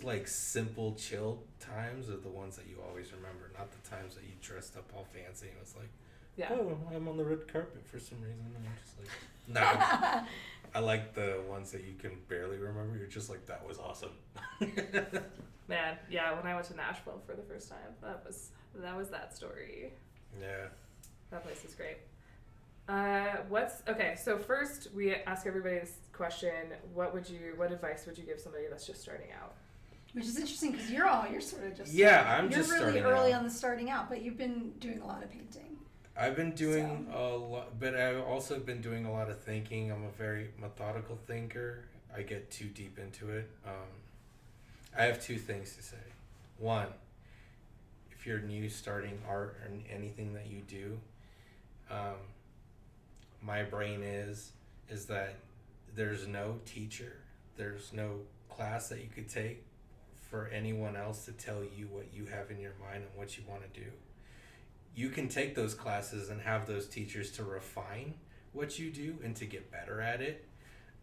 like simple chill times are the ones that you always remember, not the times that you dressed up all fancy and it's like, Yeah. oh, I'm on the red carpet for some reason. And I'm just like, no. I like the ones that you can barely remember. You're just like, that was awesome. Man, yeah, when I went to Nashville for the first time, that was that story. Yeah. That place is great. Okay, so first we ask everybody this question, what advice would you give somebody that's just starting out? Which is interesting because you're sort of just I'm you're just really starting early out. on the starting out, but you've been doing a lot of painting. I've been doing a lot, but I've also been doing a lot of thinking. I'm a very methodical thinker. I get too deep into it. I have two things to say. One, if you're new starting art or anything that you do, my brain is that there's no teacher, there's no class that you could take for anyone else to tell you what you have in your mind and what you want to do. You can take those classes and have those teachers to refine what you do and to get better at it.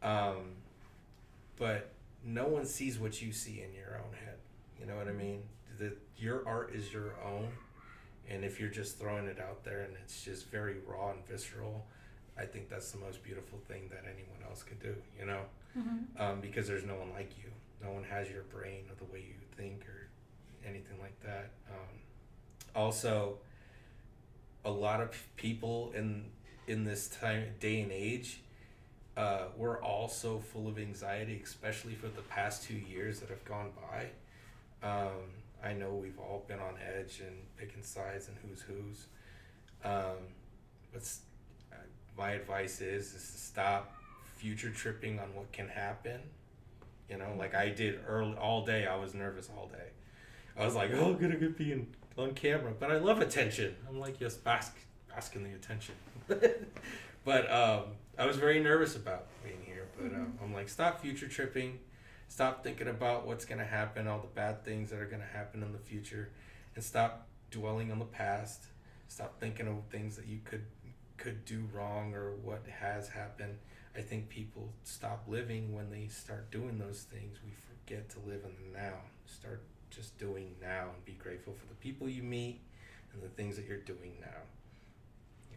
But no one sees what you see in your own head. You know what I mean? Your art is your own, and if you're just throwing it out there and it's just very raw and visceral, I think that's the most beautiful thing that anyone else could do, you know? Because there's no one like you. No one has your brain or the way you think or anything like that. Also, a lot of people in this day and age, we're all so full of anxiety, especially for the past 2 years that have gone by. I know we've all been on edge and picking sides and who's. But my advice is to stop future tripping on what can happen. You know, like I did all day. I was nervous all day. I was like, oh, gonna be on camera, but I love attention. I'm like, yes, basking the attention. But I was very nervous about being here. But I'm like, stop future tripping. Stop thinking about what's going to happen, all the bad things that are going to happen in the future, and stop dwelling on the past. Stop thinking of things that you could do wrong or what has happened. I think people stop living when they start doing those things. We forget to live in the now. Start just doing now and be grateful for the people you meet and the things that you're doing now.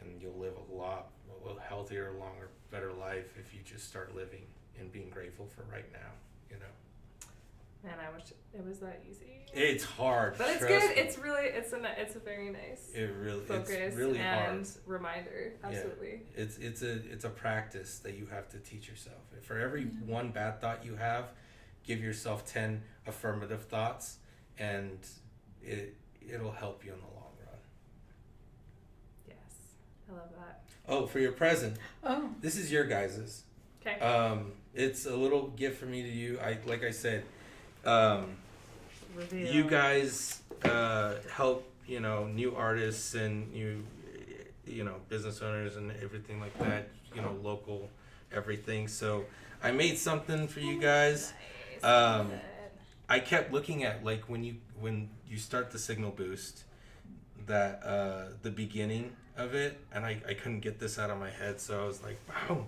And you'll live a little healthier, longer, better life if you just start living and being grateful for right now. You know, Man, I wish it was that easy. it's hard, But it's trust good. me. It's a very nice focus it's really and hard. reminder. Absolutely. It's a practice that you have to teach yourself. For every one bad thought you have, give yourself 10 affirmative thoughts, and it'll help you in the long run. Yes, I love that. Oh, for your present, Oh. this is your guys's. Okay. It's a little gift from me to you. Like I said, Reveal. you guys help, new artists and business owners and everything like that, local everything. So I made something for you guys. Nice. Love Um, it. I kept looking at like when you start the signal boost, that the beginning of it, and I couldn't get this out of my head, so I was like, wow.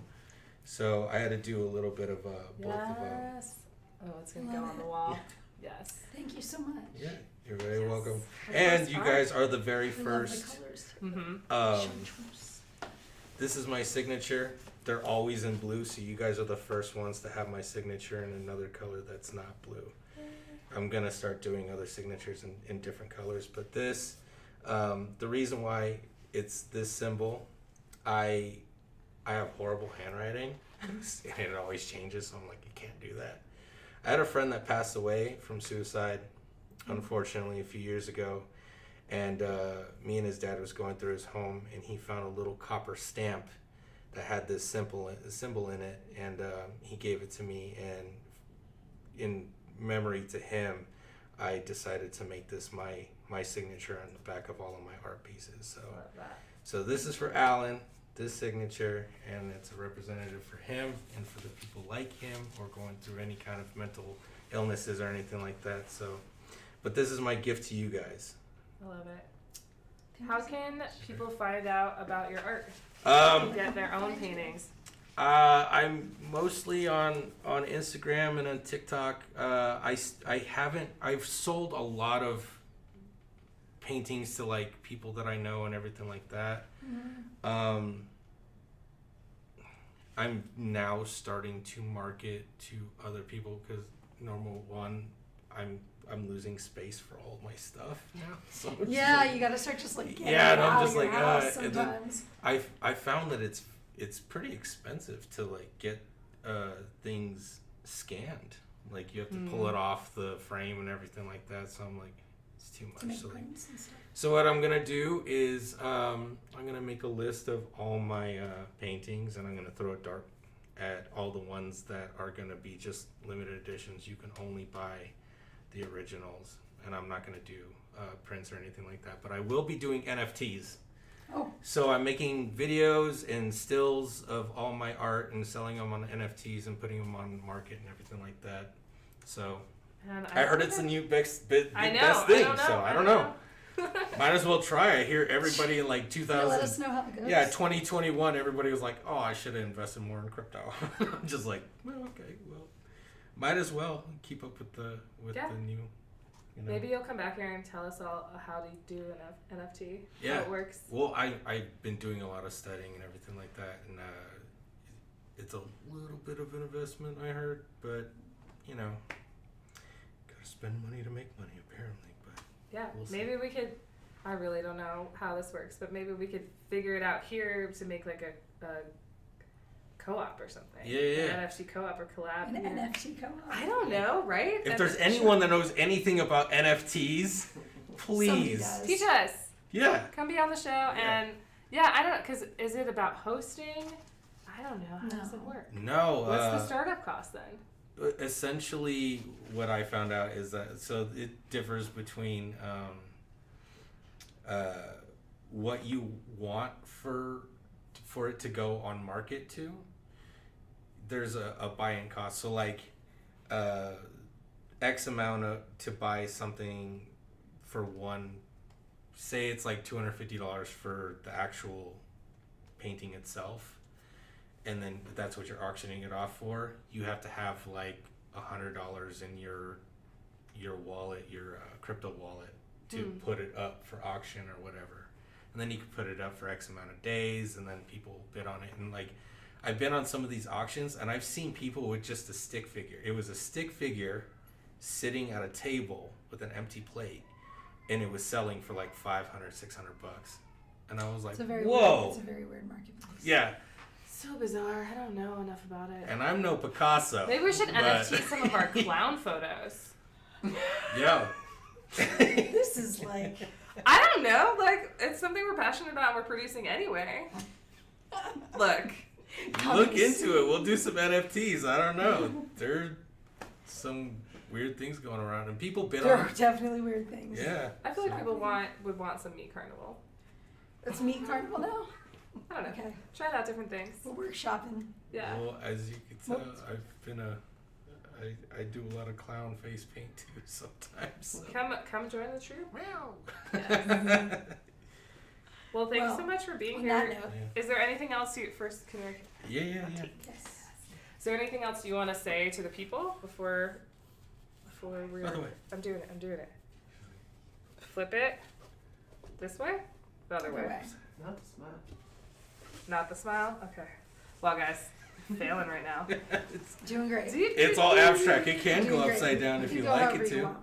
So I had to do a little bit of both of them. Yes. Oh, it's gonna Love go on the it. wall. Yes. Thank you so much. Yeah, you're very Yes. welcome. Our And first you art. guys are the very I love the first. colors. Mm-hmm. Chartreuse. This is my signature. They're always in blue, so you guys are the first ones to have my signature in another color that's not blue. I'm gonna start doing other signatures in different colors, but this, the reason why it's this symbol, I have horrible handwriting, and it always changes, so I'm like, you can't do that. I had a friend that passed away from suicide, unfortunately, a few years ago, and me and his dad was going through his home, and he found a little copper stamp that had this symbol in it, and he gave it to me, and in memory to him, I decided to make this my signature on the back of all of my art pieces. Love that. So this is for Alan, this signature, and it's a representative for him and for the people like him or going through any kind of mental illnesses or anything like that. So, but this is my gift to you guys. I love it. Thank How you so can much. people find out about your art? Um, Get their own paintings. I'm mostly on Instagram and on TikTok. I've sold a lot of paintings to like people that I know and everything like that. I'm now starting to market to other people because I'm losing space for all my stuff now. So it's Yeah, like- you gotta start just like getting Yeah, it and I'm out just of your like, house and then- sometimes. I found that it's pretty expensive to like get things scanned. Like you have to pull it off the frame and everything like that. So I'm like, it's too To much. make So, like, prints and stuff. so what I'm gonna do is I'm gonna make a list of all my paintings, and I'm gonna throw a dart at all the ones that are gonna be just limited editions. You can only buy the originals, and I'm not gonna do prints or anything like that. But I will be doing NFTs. Oh, So I'm making videos and stills of all my art and selling them on NFTs and putting them on market and everything like that. So And I heard it's the new best I know. best thing. I don't know. So I don't know. Might as well try. I hear everybody in like Yeah, let 2000. us know how it goes. Yeah, 2021. Everybody was like, "Oh, I should have invested more in crypto." I'm just like, well, okay, well, might as well keep up with the new. You know. Maybe you'll come back here and tell us all how to do an NFT. Yeah. How it works. Well, I've been doing a lot of studying and everything like that, and it's a little bit of an investment, I heard, but you know, gotta spend money to make money, apparently. But Yeah, we'll see. maybe we could. I really don't know how this works, but maybe we could figure it out here to make like a co-op or something. Yeah. An NFT co-op or collab. An you know? NFT co-op. I don't know, right? If there's anyone that knows anything about NFTs, Somebody please. does. teach us. Yeah. Come be on the show and I don't know, because is it about hosting? I don't know. How does it No. work? No. What's the startup cost then? Essentially, what I found out is that it differs between what you want for it to go on market to. There's a buy-in cost. So like X amount to buy something for one. Say it's like $250 for the actual painting itself, and then that's what you're auctioning it off for. You have to have like $100 in your wallet, your crypto wallet, to put it up for auction or whatever. And then you can put it up for X amount of days, and then people bid on it. And like, I've been on some of these auctions, and I've seen people with just a stick figure. It was a stick figure sitting at a table with an empty plate, and it was selling for like $500, $600. And I was like, whoa. It's a very weird marketplace. Yeah. So bizarre. I don't know enough about it. And I'm no Picasso. Maybe we should but- NFT some of our clown photos. Yo. This is like... I don't know. Like, it's something we're passionate about and we're producing anyway. Look. Look into it. We'll do some NFTs. I don't know. There are some weird things going around, and people bid There on are definitely weird things. Yeah. I feel like people would want some meat carnival. It's meat carnival now? I don't know. Okay. Trying out different things. We're workshopping. Yeah. Well, as you can tell, I've been I do a lot of clown face paint too sometimes. So. Come join the troop. Meow. Yes. Well, thank you so much for being On here. that note, Is there anything else you first? Can we? Yeah. yes. Is there anything else you want to say to the people before we're? Other way. I'm doing it. Flip it. This way. The other way. Not the smile. Not the smile. Okay. Well, guys, failing right now. Doing great. It's all abstract. It can Doing go great. upside down if can you go like however it you to. want.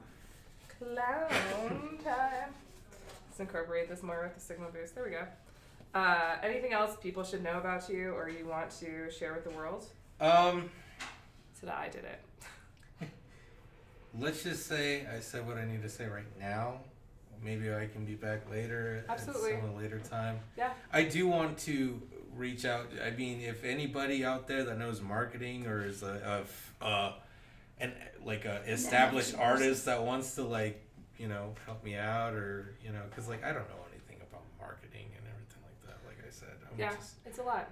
Clown time. Let's incorporate this more with the signal boost. There we go. Anything else people should know about you or you want to share with the world? So that I did it. Let's just say I said what I need to say right now. Maybe I can be back later Absolutely. at some later time. Yeah. I do want to reach out. I mean, if anybody out there that knows marketing or is an established Yeah. artist that wants to help me out or because I don't know anything about marketing and everything like that. Like I said, It's a lot.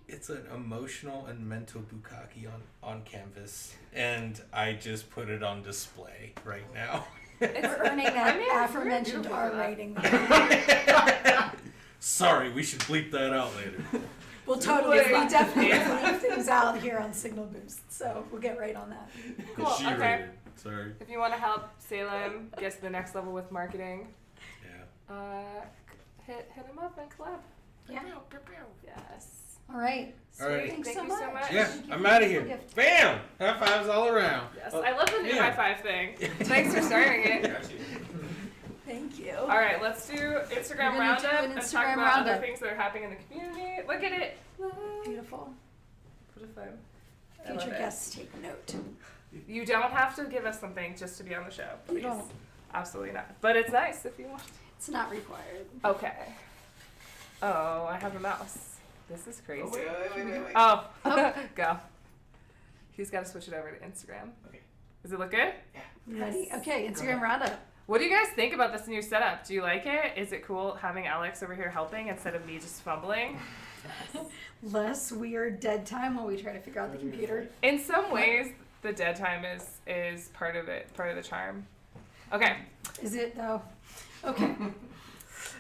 it's an emotional and mental bukkake on canvas, and I just put it on display right now. We're earning that you're aforementioned beautiful R for that. rating. Sorry, we should bleep that out later. We'll totally, we Like- definitely leave things out here on Signal Boost, so we'll get right on that. Cool, She okay. rated. Sorry. If you want to help Salem get to the next level with marketing, Yeah. hit him up and collab. Yeah. Yes. All right. All right. Sweet. Thanks Thank so you so much. much. Yeah, Thank you I'm for out of the here. gift. Bam! High fives all around. Yes. I love the new yeah. high five thing. Thanks for starting it. Thank you. All right, let's do Instagram We're gonna roundup do an and talk Instagram about other roundup. things that are happening in the community. Look at it. Beautiful. Beautiful. I love Future it. guests take note. You don't have to give us something just to be on the show. You Please. don't. Absolutely not. But it's nice if you want. It's not required. Okay. Oh, I have a mouse. This is crazy. Oh, wait. Oh, go. He's got to switch it over to Instagram. Okay. Does it look good? Ready? Okay, Instagram roundup. What do you guys think about this new setup? Do you like it? Is it cool having Alex over here helping instead of me just fumbling? Less weird dead time while we try to figure out the computer. In some ways, the dead time is part of it, part of the charm. Okay. Is it though? Okay.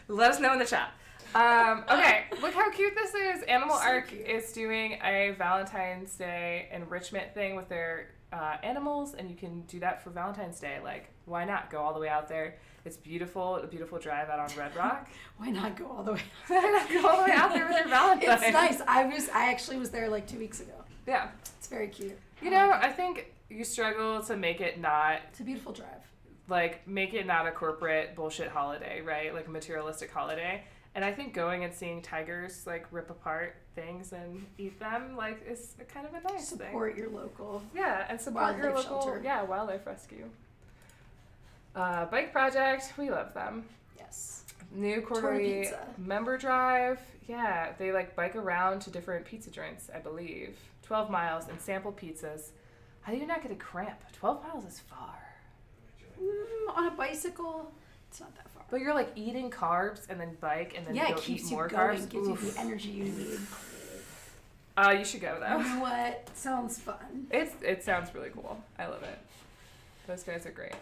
Let us know in the chat. Okay, look how cute this is. Animal So Arc cute. is doing a Valentine's Day enrichment thing with their animals, and you can do that for Valentine's Day. Like, why not go all the way out there? It's beautiful, a beautiful drive out on Red Rock. Why not go all the way? Why not go all the way out there with your Valentine? It's nice. I actually was there like 2 weeks ago. Yeah. It's very cute. You know, I think you struggle to make it not, It's a beautiful drive. like, make it not a corporate bullshit holiday, right? Like a materialistic holiday. And I think going and seeing tigers, like, rip apart things and eat them, like, is kind of a nice thing. Support your local. Yeah, and support your Wildlife local, shelter. wildlife rescue. Bike Project, we love them. Yes. New quarterly pizza. member drive. Yeah, they like bike around to different pizza joints, I believe. 12 miles and sample pizzas. How do you not get a cramp? 12 miles is far. On a bicycle, it's not that far. But you're like eating carbs and then bike and then Yeah, go it keeps eat you more going, carbs. gives you Oof. the energy you need. You should go You though. know what? Sounds fun. It sounds really cool. I love it. Those guys are great.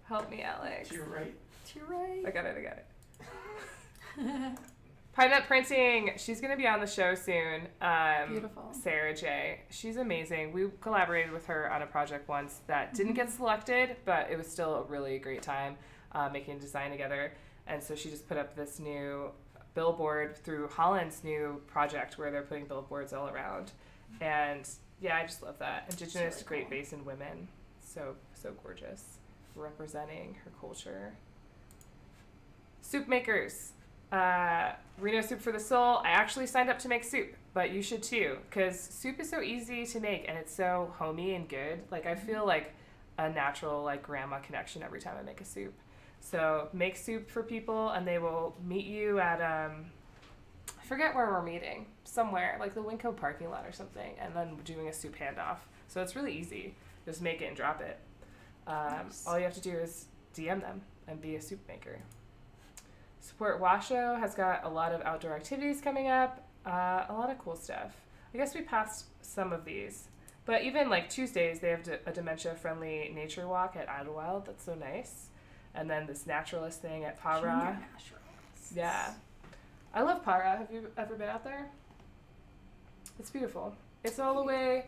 Help me, Alex. To your right. To your right. I got it. Pine Nut Printing. She's going to be on the show soon. Beautiful. Sarah J. She's amazing. We collaborated with her on a project once that didn't get selected, but it was still a really great time making a design together. And so she just put up this new billboard through Holland's new project where they're putting billboards all around. And yeah, I just love that. Indigenous really Great cool. Basin women. So gorgeous. Representing her culture. Soup makers. Reno Soup for the Soul. I actually signed up to make soup, but you should too, because soup is so easy to make and it's so homey and good. Like, I feel like a natural, like, grandma connection every time I make a soup. So make soup for people and they will meet you at, I forget where we're meeting, somewhere, like the Winco parking lot or something, and then doing a soup handoff. So it's really easy. Just make it and drop it. Nice. All you have to do is DM them and be a soup maker. Support Washoe has got a lot of outdoor activities coming up, a lot of cool stuff. I guess we passed some of these, but even like Tuesdays, they have a dementia-friendly nature walk at Idlewild. That's so nice. And then this naturalist thing at Para. Junior naturalists. Yeah. I love Para. Have you ever been out there? It's beautiful. It's all the way,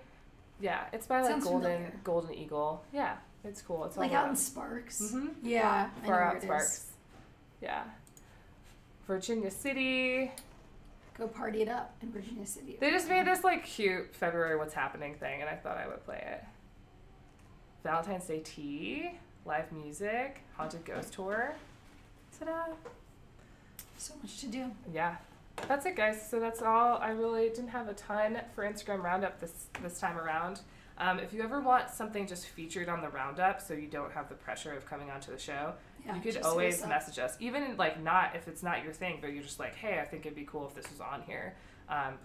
yeah, it's by like Sounds familiar. Golden Eagle. Yeah, it's cool. It's all Like the way out in up. Sparks. Mhm. Yeah. I know Far where out it is. Sparks. Yeah. Virginia City. Go party it up in Virginia City. They just made this like cute February What's Happening thing, and I thought I would play it. Valentine's Day tea, live music, haunted ghost tour. Ta-da! So much to do. Yeah, that's it, guys. So that's all. I really didn't have a ton for Instagram Roundup this time around. If you ever want something just featured on the Roundup, so you don't have the pressure of coming onto the show, Yeah, you could just hit always us up. message us. Even like not if it's not your thing, but you're just like, hey, I think it'd be cool if this was on here.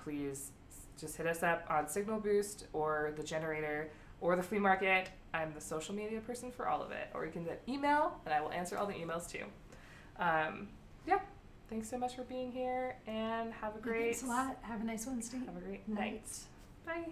Please just hit us up on Signal Boost or the Generator or the Flea Market. I'm the social media person for all of it. Or you can email, and I will answer all the emails too. Yeah. Thanks so much for being here, and have a great. Thanks a lot. Have a nice Wednesday. Have a great night. Bye.